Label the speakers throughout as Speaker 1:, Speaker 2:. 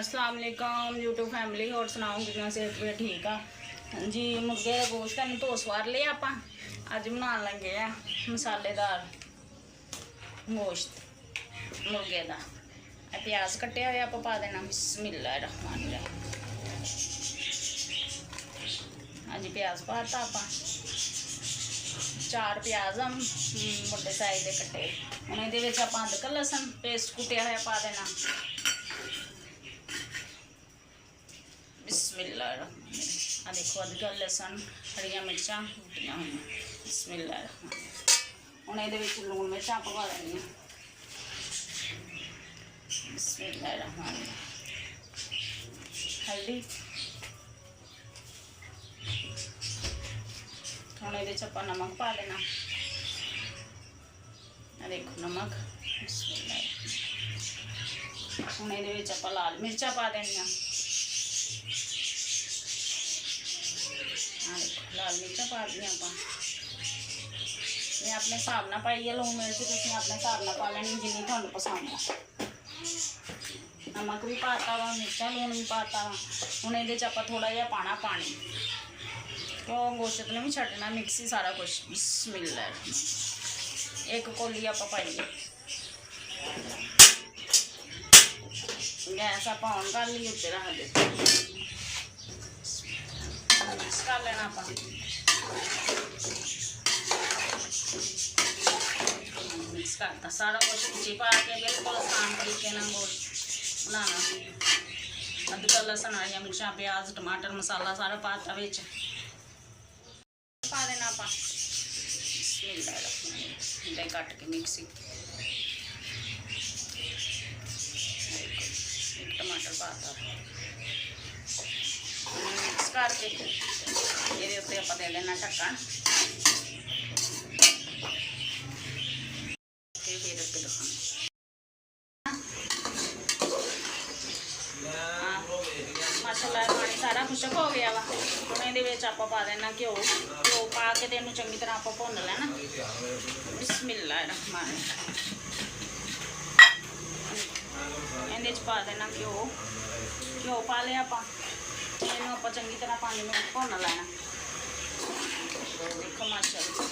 Speaker 1: अस्सलाम वालेकुम YouTube family. और सुनाओ कि सेहत भी ठीक आ जी। मुर्गे का गोश्त धो सवार लिया आप अज बना लगे आ मसालेदार गोश्त मुर्गे का। प्याज कट्टे हुए आप पा देना बिस्मिल्लाहिर्रहमानिर्रहीम। हाँ जी प्याज पाता आप 4 प्याज मोटे साइज के कट्टे। हम ये आप अदरक लसन पेस्ट कुटिया हुआ पा देना बिस्मिल्लाहिर्रहमानिर्रहीम। आ देखो अदरक लसन हरिया मिर्चा कुटिया हुई बिस्मिल्लाहिर्रहमानिर्रहीम। हम ये लून मिर्चा पा देनी बिस्मिल्लाहिर्रहमानिर्रहीम। हल्दी हम ये नमक पा देना। देखो नमक हम ये लाल मिर्चा पा देनिया। देखो लाल मिर्चा पा दी आप अपने हिसाब न पाई है। लून मिर्च तुम अपने हिसाब न पा लेनी जिनी थानू पसंद है। नमक भी पाता वा मिर्चा लून भी पाता वा। हम ये थोड़ा जहा पाना पानी क्यों गोश्त ने भी छड्डना मिक्सी सारा कुछ बिस्मिल्लाह। एक कोली आप पाइए गैस आप ऑन कर ली उत्ते रख देते मिक्स कर लेना आप। मिक्स करता सारा कुछ नीचे पा के बिल्कुल आसान तरीके गोश्त बनाना। अदरक लसन हरिया मिर्चा प्याज टमाटर मसाला सारा पाता बिच पा देना आप कट के मिक्सी। एक टमाटर पाता मिक्स करके ये उत्ते आप दे देना ढक्कन। माशाल्लाह पानी सारा खुशक हो गया वा। हम ये आप पा देना घ्यो घ्यो पा के इनू चंगी तरह आप भुन लेना बिस्मिल्लाहिर्रहमानिर्रहीम। ये पा देना घ्यो घ्यो पा लिया आप इनू आप चंगी तरह 5 मिनट भुन लेना। देखो माशाल्लाह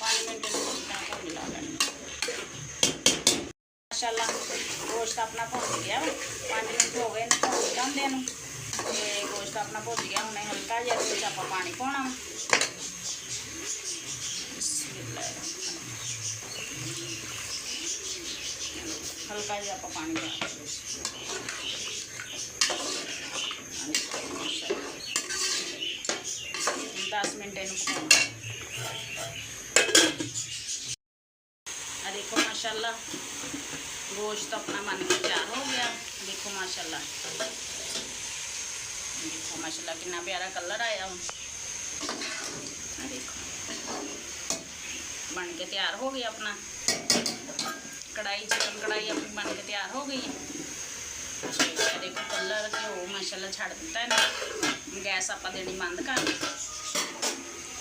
Speaker 1: 5 मिनट चंगी तरह भुन ला लेना। माशाल्लाह गोश्त अपना भुज गया 5 मिनट हो गए भुज जाते हैं। गोश्त अपना भुज गया हमने हल्का जहा आप पानी पाना हल्का जहा आप पानी पा 10 मिनट इन पकाना। देखो माशाल्लाह गोश्त अपना मन के तैयार हो गया। देखो माशाल्लाह देखो माशाल्लाह कितना प्यारा कलर आया। देखो बन के तैयार हो गई अपना कढ़ाई चिकन कढ़ाई अपनी बन के तैयार हो गई है। देखो कलर घ्यो माशाल्लाह छड़ दिता है ना। गैस आप देनी बंद कर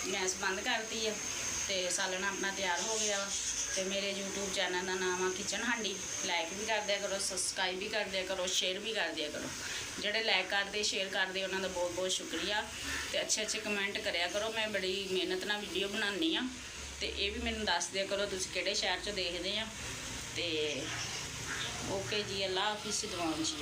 Speaker 1: गैस बंद करती है तो सालन अपना तैयार हो गया वा। तो मेरे यूट्यूब चैनल का नाम है किचन हांडी। लाइक भी कर दिया करो सबसक्राइब भी कर दिया करो शेयर भी कर दिया करो। जोड़े लाइक करते शेयर करते उन्होंने बहुत बहुत शुक्रिया। तो अच्छे अच्छे कमेंट कराया करो। मैं बड़ी मेहनत ना वीडियो बनानी हाँ। तो ये भी मैंने दस दिया करो तुम किहड़े शहर चो देखते हैं। तो ओके जी अल्लाह हाफिज़ दुआओं जी।